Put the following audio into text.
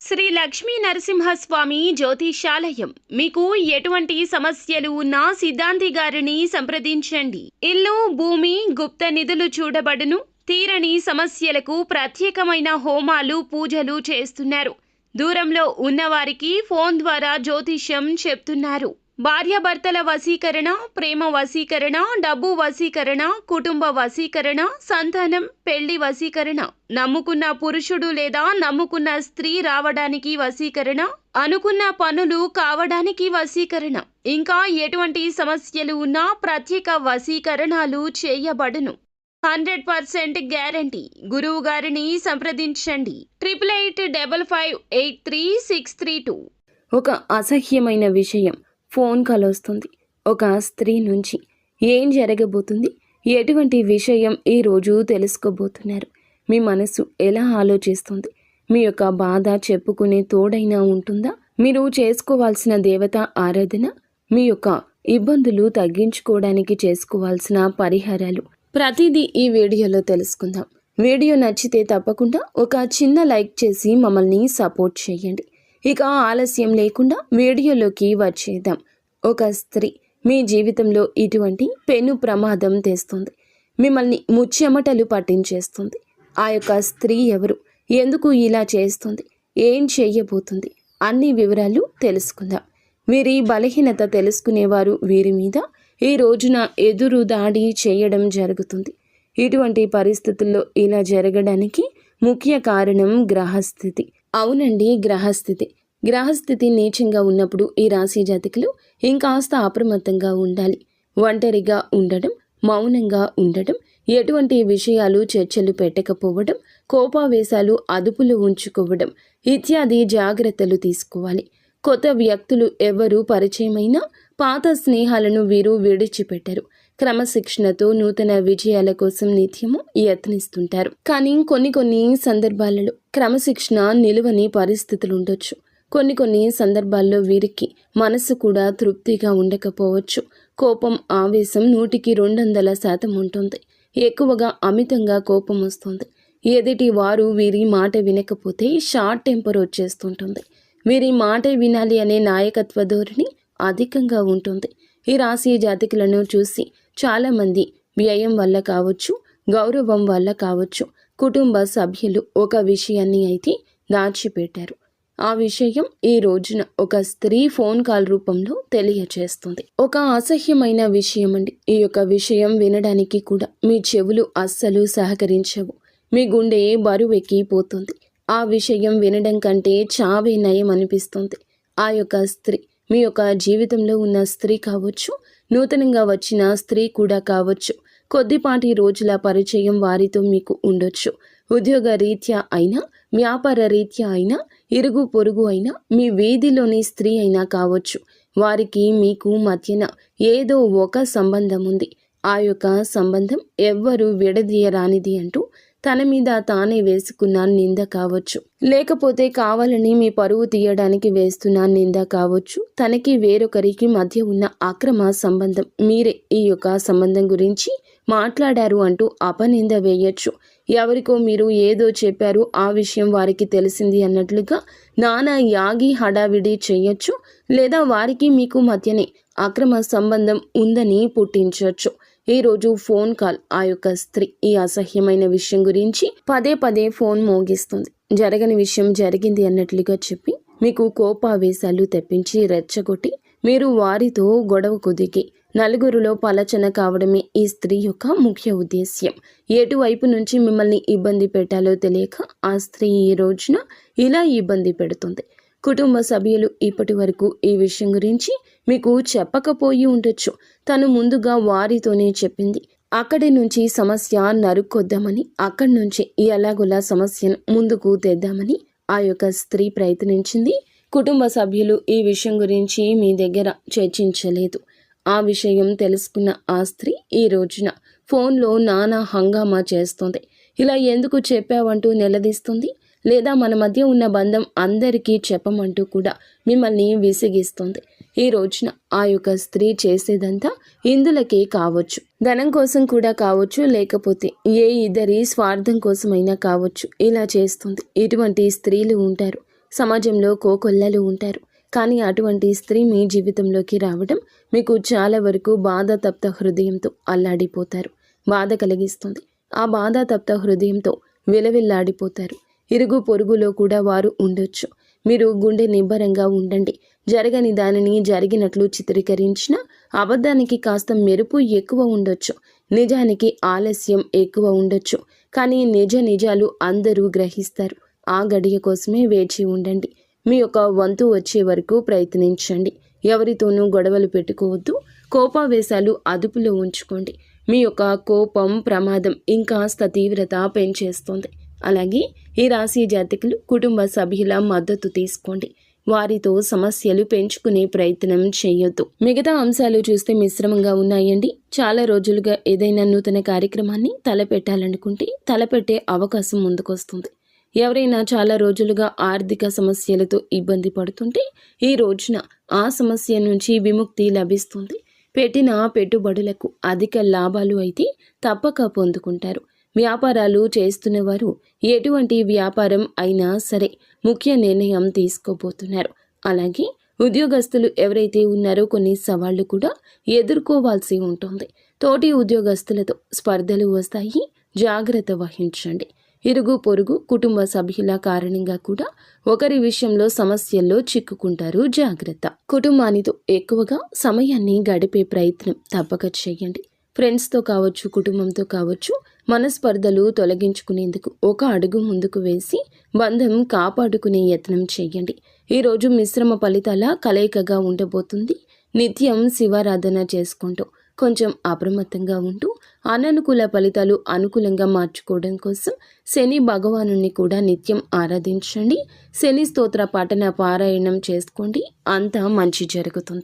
శ్రీ లక్ష్మీ నరసింహస్వామి జ్యోతిషాలయం. మీకు ఎటువంటి సమస్యలు ఉన్నా సిద్ధాంతి గారిని సంప్రదించండి. ఇల్లు, భూమి, గుప్త నిధులు చూడబడును. తీరని సమస్యలకు ప్రత్యేకమైన హోమాలు, పూజలు చేస్తున్నారు. దూరంలో ఉన్నవారికి ఫోన్ ద్వారా జ్యోతిష్యం చెప్తున్నారు. భార్యాభర్తల వశీకరణ, ప్రేమ వశీకరణ, డబ్బు వశీకరణ, కుటుంబ వశీకరణ, సంతానం, పెళ్లి వశీకరణ, నమ్ముకున్న పురుషుడు లేదా నమ్ముకున్న స్త్రీ రావడానికి వశీకరణ, అనుకున్న పనులు కావడానికి వశీకరణ, ఇంకా ఎటువంటి సమస్యలు ఉన్నా ప్రత్యేక వశీకరణాలు చేయబడును. 100% గ్యారంటీ. గురువు గారిని సంప్రదించండి. 8855533632. ఒక అసహ్యమైన విషయం ఫోన్ కాల్ వస్తుంది. ఒక స్త్రీ నుంచి ఏం జరగబోతుంది, ఎటువంటి విషయం ఈరోజు తెలుసుకోబోతున్నారు, మీ మనసు ఎలా ఆలోచిస్తుంది, మీ యొక్క బాధ చెప్పుకునే తోడైనా ఉంటుందా, మీరు చేసుకోవాల్సిన దేవత ఆరాధన, మీ యొక్క ఇబ్బందులు తగ్గించుకోవడానికి చేసుకోవాల్సిన పరిహారాలు, ప్రతిదీ ఈ వీడియోలో తెలుసుకుందాం. వీడియో నచ్చితే తప్పకుండా ఒక చిన్న లైక్ చేసి మమ్మల్ని సపోర్ట్ చేయండి. ఇక ఆలస్యం లేకుండా వీడియోలోకి వచ్చేద్దాం. ఒక స్త్రీ మీ జీవితంలో ఇటువంటి పెను ప్రమాదం తెస్తుంది, మిమ్మల్ని ముచ్చెమటలు పట్టించేస్తుంది. ఆ యొక్క స్త్రీ ఎవరు, ఎందుకు ఇలా చేస్తుంది, ఏం చేయబోతుంది, అన్ని వివరాలు తెలుసుకుందాం. వీరి బలహీనత తెలుసుకునేవారు వీరి మీద ఈ రోజున ఎదురు దాడి చేయడం జరుగుతుంది. ఇటువంటి పరిస్థితుల్లో ఇలా జరగడానికి ముఖ్య కారణం గ్రహస్థితి. అవునండి, గ్రహస్థితి. గ్రహస్థితి నీచంగా ఉన్నప్పుడు ఈ రాశి జాతకులు ఇంకాస్త అప్రమత్తంగా ఉండాలి. ఒంటరిగా ఉండడం, మౌనంగా ఉండడం, ఎటువంటి విషయాలు చర్చలు పెట్టకపోవడం, కోపావేశాలు అదుపులో ఉంచుకోవడం ఇత్యాది జాగ్రత్తలు తీసుకోవాలి. కొత్త వ్యక్తులు ఎవరు పరిచయమైనా పాత స్నేహాలను వీరు విడిచిపెట్టరు. క్రమశిక్షణతో నూతన విజయాల కోసం నిత్యము యత్నిస్తుంటారు. కానీ కొన్ని సందర్భాలలో క్రమశిక్షణ నిలువని పరిస్థితులు ఉండొచ్చు. కొన్ని సందర్భాల్లో వీరికి మనసు కూడా తృప్తిగా ఉండకపోవచ్చు. కోపం, ఆవేశం 100% ఉంటుంది. ఎక్కువగా అమితంగా కోపం వస్తుంది. ఎదుటి వారు వీరి మాట వినకపోతే షార్ట్ టెంపర్ వచ్చేస్తుంటుంది. వీరి మాట వినాలి అనే నాయకత్వ ధోరణి అధికంగా ఉంటుంది. ఈ రాశి జాతకులను చూసి చాలామంది వ్యయం వల్ల కావచ్చు, గౌరవం వల్ల కావచ్చు, కుటుంబ సభ్యులు ఒక విషయాన్ని అయితే దాచిపెట్టారు. ఆ విషయం ఈ రోజున ఒక స్త్రీ ఫోన్ కాల్ రూపంలో తెలియచేస్తుంది. ఒక అసహ్యమైన విషయం అండి. ఈ యొక్క విషయం వినడానికి కూడా మీ చెవులు అస్సలు సహకరించవు. మీ గుండె బరువెక్కిపోతుంది. ఆ విషయం వినడం కంటే చావే నయం అనిపిస్తుంది. ఆ యొక్క స్త్రీ మీ యొక్క జీవితంలో ఉన్న స్త్రీ కావచ్చు, నూతనంగా వచ్చిన స్త్రీ కూడా కావచ్చు. కొద్దిపాటి రోజుల పరిచయం వారితో మీకు ఉండొచ్చు. ఉద్యోగ రీత్యా అయినా, వ్యాపార రీత్యా అయినా, ఇరుగు పొరుగు అయినా, మీ వీధిలోని స్త్రీ అయినా కావచ్చు. వారికి మీకు మధ్యన ఏదో ఒక సంబంధం ఉంది. ఆ యొక్క సంబంధం ఎవ్వరూ విడదీయరానిది అంటూ తన మీద తానే వేసుకున్న నింద కావచ్చు, లేకపోతే కావాలని మీ పరువు తీయడానికి వేస్తున్న నింద కావచ్చు. తనకి వేరొకరికి మధ్య ఉన్న అక్రమ సంబంధం, మీరే ఈ యొక్క సంబంధం గురించి మాట్లాడారు అంటూ అపనింద వేయచ్చు. ఎవరికో మీరు ఏదో చెప్పారు, ఆ విషయం వారికి తెలిసింది అన్నట్లుగా నానా యాగి హడావిడి చేయొచ్చు. లేదా వారికి మీకు మధ్యనే అక్రమ సంబంధం ఉందని పుట్టించవచ్చు. ఈరోజు ఫోన్ కాల్ ఆ యొక్క స్త్రీ ఈ అసహ్యమైన విషయం గురించి పదే ఫోన్ మోగిస్తుంది. జరగని విషయం జరిగింది అన్నట్లుగా చెప్పి మీకు కోపావేశాలు తెప్పించి రెచ్చగొట్టి మీరు వారితో గొడవకు దిగి నలుగురిలో పలచన కావడమే ఈ స్త్రీ యొక్క ముఖ్య ఉద్దేశ్యం. ఎటువైపు నుంచి మిమ్మల్ని ఇబ్బంది పెట్టాలో తెలియక ఆ స్త్రీ ఈ రోజున ఇలా ఇబ్బంది పెడుతుంది. కుటుంబ సభ్యులు ఇప్పటి వరకు ఈ విషయం గురించి మీకు చెప్పకపోయి ఉండొచ్చు. తను ముందుగా వారితోనే చెప్పింది. అక్కడి నుంచి సమస్య నరుక్కొద్దామని, అక్కడి నుంచి ఎలాగోలా సమస్యను ముందుకు తెద్దామని ఆ యొక్క స్త్రీ ప్రయత్నించింది. కుటుంబ సభ్యులు ఈ విషయం గురించి మీ దగ్గర చర్చించలేదు. ఆ విషయం తెలుసుకున్న ఆ స్త్రీ ఈ రోజున ఫోన్లో నానా హంగామా చేస్తుంది. ఇలా ఎందుకు చెప్పావంటూ నిలదీస్తుంది. లేదా మన మధ్య ఉన్న బంధం అందరికీ చెప్పమంటూ కూడా మిమ్మల్ని విసిగిస్తుంది. ఈ రోజున ఆ యొక్క స్త్రీ చేసేదంతా ఇందులకే కావచ్చు, ధనం కోసం కూడా కావచ్చు, లేకపోతే ఏ ఇద్దరి స్వార్థం కోసమైనా కావచ్చు ఇలా చేస్తుంది. ఇటువంటి స్త్రీలు ఉంటారు. సమాజంలో కోకొల్లలు ఉంటారు. కానీ అటువంటి స్త్రీ మీ జీవితంలోకి రావడం మీకు చాలా వరకు బాధాతప్త హృదయంతో అల్లాడిపోతారు. బాధ కలిగిస్తుంది. ఆ బాధాతప్త హృదయంతో విలవిల్లాడిపోతారు. ఇరుగు పొరుగులో కూడా వారు ఉండొచ్చు. మీరు గుండె నిబ్బరంగా ఉండండి. జరగని దానిని జరిగినట్లు చిత్రీకరించిన అబద్ధానికి కాస్త మెరుపు ఎక్కువ ఉండొచ్చు. నిజానికి ఆలస్యం ఎక్కువ ఉండొచ్చు. కానీ నిజాలు అందరూ గ్రహిస్తారు. ఆ గడియ కోసమే వేచి ఉండండి. మీ యొక్క వంతు వచ్చే వరకు ప్రయత్నించండి. ఎవరితోనూ గొడవలు పెట్టుకోవద్దు. కోపావేశాలు అదుపులో ఉంచుకోండి. మీ యొక్క కోపం ప్రమాదం ఇంకాస్త తీవ్రత పెంచేస్తుంది. అలాగే ఈ రాశి జాతకులు కుటుంబ సభ్యుల మద్దతు తీసుకోండి. వారితో సమస్యలు పెంచుకునే ప్రయత్నం చేయొద్దు. మిగతా అంశాలు చూస్తే మిశ్రమంగా ఉన్నాయండి. చాలా రోజులుగా ఏదైనా నూతన కార్యక్రమాన్ని తలపెట్టాలనుకుంటే తలపెట్టే అవకాశం ముందుకొస్తుంది. ఎవరైనా చాలా రోజులుగా ఆర్థిక సమస్యలతో ఇబ్బంది పడుతుంటే ఈ రోజున ఆ సమస్య నుంచి విముక్తి లభిస్తుంది. పెట్టిన పెట్టుబడులకు అధిక లాభాలు అయితే తప్పక పొందుకుంటారు. వ్యాపారాలు చేస్తున్నవారు ఎటువంటి వ్యాపారం అయినా సరే ముఖ్య నిర్ణయం తీసుకోబోతున్నారు. అలాగే ఉద్యోగస్తులు ఎవరైతే ఉన్నారో కొన్ని సవాళ్లు కూడా ఎదుర్కోవాల్సి ఉంటుంది. తోటి ఉద్యోగస్తులతో స్పర్ధలు వస్తాయి. జాగ్రత్త వహించండి. ఇరుగు పొరుగు కుటుంబ సభ్యుల కారణంగా కూడా ఒకరి విషయంలో సమస్యల్లో చిక్కుకుంటారు. జాగ్రత్త. కుటుంబానితో ఎక్కువగా సమయాన్ని గడిపే ప్రయత్నం తప్పక చేయండి. ఫ్రెండ్స్తో కావచ్చు, కుటుంబంతో కావచ్చు, మనస్పర్ధలు తొలగించుకునేందుకు ఒక అడుగు ముందుకు వేసి బంధం కాపాడుకునే యత్నం చేయండి. ఈరోజు మిశ్రమ ఫలితాల కలయికగా ఉండబోతుంది. నిత్యం శివారాధన చేసుకుంటూ కొంచెం అప్రమత్తంగా ఉంటూ అననుకూల ఫలితాలు అనుకూలంగా మార్చుకోవడం కోసం శని భగవానుని కూడా నిత్యం ఆరాధించండి. శని స్తోత్ర పఠన పారాయణం చేసుకోండి. అంతా మంచి జరుగుతుంది.